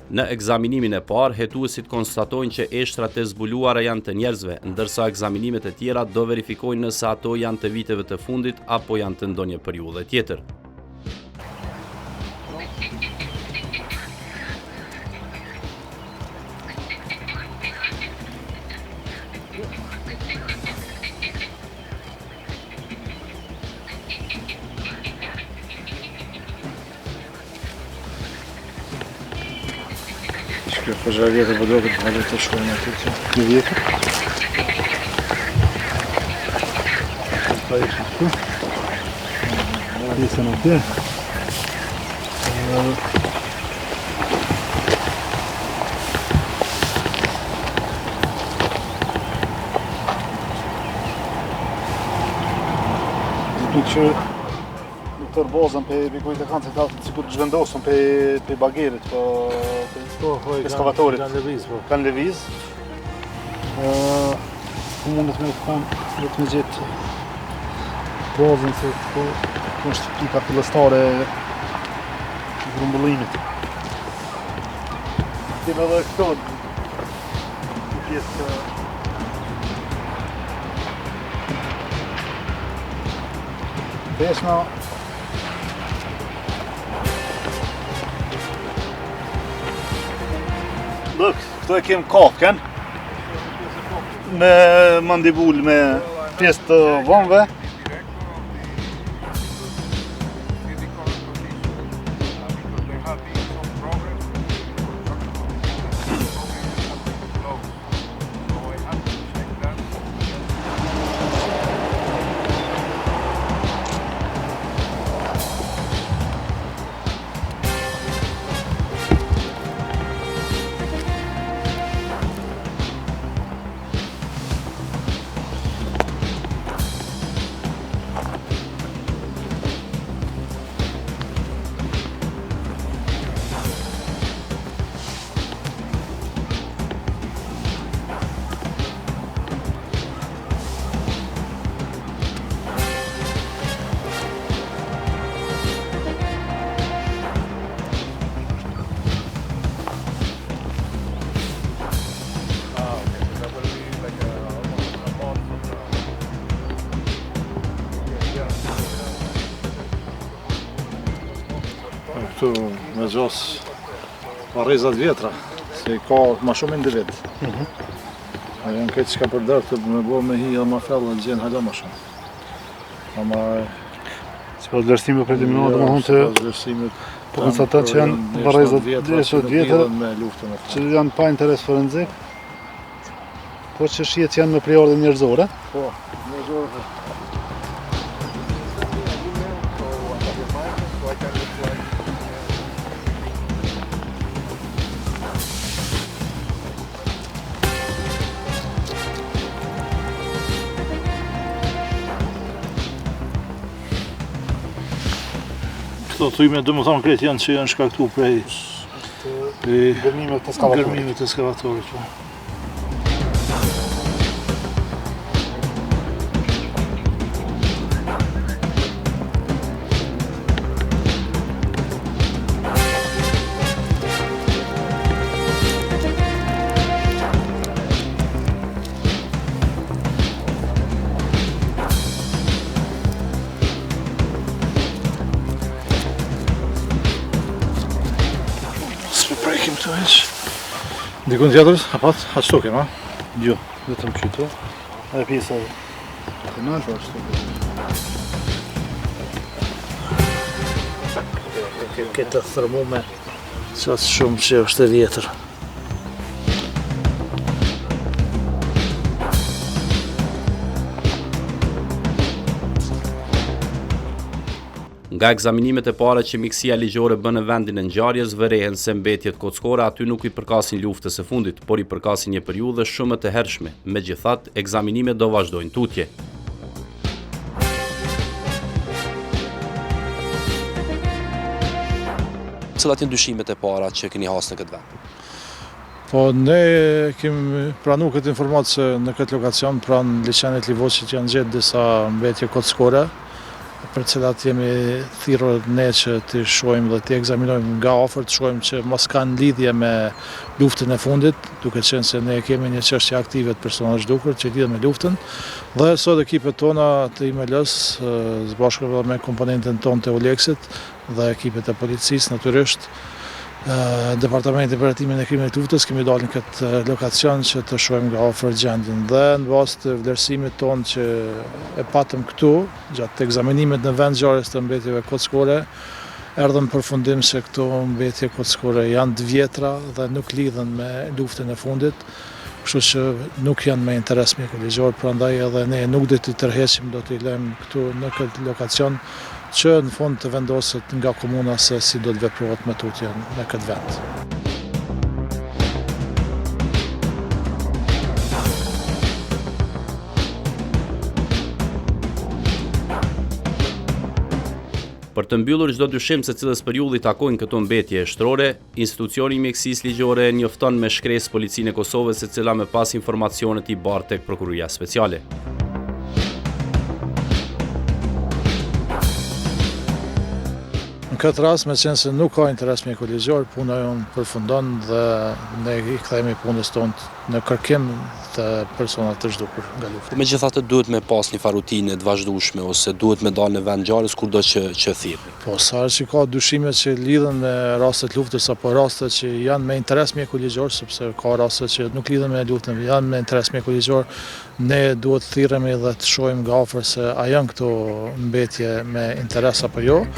Në ekzaminimin e parë, hetuesit konstatojnë që eshtrat e zbuluara janë të njerëzve, ndërsa ekzaminimet e tjera do verifikojnë nëse ato janë të viteve të fundit apo janë të ndonjë periudhe tjetër. Kjo përgja vjetër për do këtë halë të shkojnë aty që një vjetër. Ta ishë shku. Pjesën atje. Duk që në tërë bozën për kujtë e kanë se ta sikur zhvendosën për bagerit, për eskavatorit. Kanë leviz. Mundet me të me gjithë bozën se është pika fillestare e grumbullimit. Kemi edhe këto një pjesë peshna. Lëk, këto e kemë kapken me mandibul me pjesë të vonve. Këtu me gjos parezat vjetra, se ka ma shumë individ. A janë këtë që ka përdër të me bo me hi edhe ma fellë dhe gjenë hala ma shumë. Ama... Si pas vlerësime preliminare dhe më thonë të po konstatat që janë parezat vjetra që janë pa interes forenzik, po që shihet që janë me prejardhje njerëzore. Po, njerëzore. Këto thujme do më thonë kretë janë që janë shkaktu prej gërmimet të eskavatorit. Prekim të veç. Dikun tjetër, apat, ashtu kema? Jo, vetëm qyto. E pjesa të naltë ashtu. Këtë thërmume qatë shumë që është e vjetër. Nga ekzaminimet e para që mjekësia ligjore bën në vendin e ngjarjes, vërehen se mbetjet kockore aty nuk i përkasin luftës së fundit, por i përkasin një periudhë shumë të hershme. Megjithatë, ekzaminimet do vazhdojnë tutje. Cilat janë dyshimet e para që keni hasë në këtë vend? Po, ne kemi pranu këtë informatë se në këtë lokacion pranë liçenit Livoçit janë gjetë disa mbetje kockore, për cilat jemi thirrur ne që të shohim dhe të ekzaminojmë nga afër, të shohim që mos kanë lidhje me luftën e fundit, duke qenë se ne kemi një çështje aktive të personave zhdukur që lidhen me luftën. Dhe sot ekipet tona të IML-s, së bashku me komponentën tonë të Oleksit dhe ekipet e policisë natyrisht, Departamenti për Hetimin e Krimit të Luftës, kemi dalë në këtë lokacion që të shohim nga afër gjendjen. Dhe në bazë të vlerësimit tonë që e patëm këtu, gjatë ekzaminimit në vend ngjarjes të mbetjeve kockore, erdhëm përfundim se këto mbetje kockore janë të vjetra dhe nuk lidhen me luftën e fundit, kështu që nuk janë me interes mjekëligjor, prandaj edhe ne nuk do t'i tërheqim, do t'i lëmë këtu në këtë lokacion që në fund të vendoset nga komuna se si do të veprohet me tutje në këtë vend. Për të mbyllur çdo dyshim se cilës periudhë i takojnë këto mbetje shtrore, institucioni i mjekësisë ligjore njofton me shkresë Policinë e Kosovës, e cila me pas informacionet i barë tek Prokuroria Speciale. Në këtë rast, me qenë se nuk ka interes mjekëligjor, puna jonë përfundon dhe ne i kthehemi punës tonë në kërkim të personat të zhdukur nga lufta. Megjithatë duhet me pas një rutinë të vazhdueshme ose duhet me dalë në vend ngjarjes kurdo që thirrni. Po sa që ka dyshime që lidhen me rastet luftës apo rastet që janë me interes mjekëligjor, sepse ka raste që nuk lidhen me luftën, janë me interes mjekëligjor, ne duhet thirremi dhe të shohim nga afër se a janë këto mbetje me interes apo jo.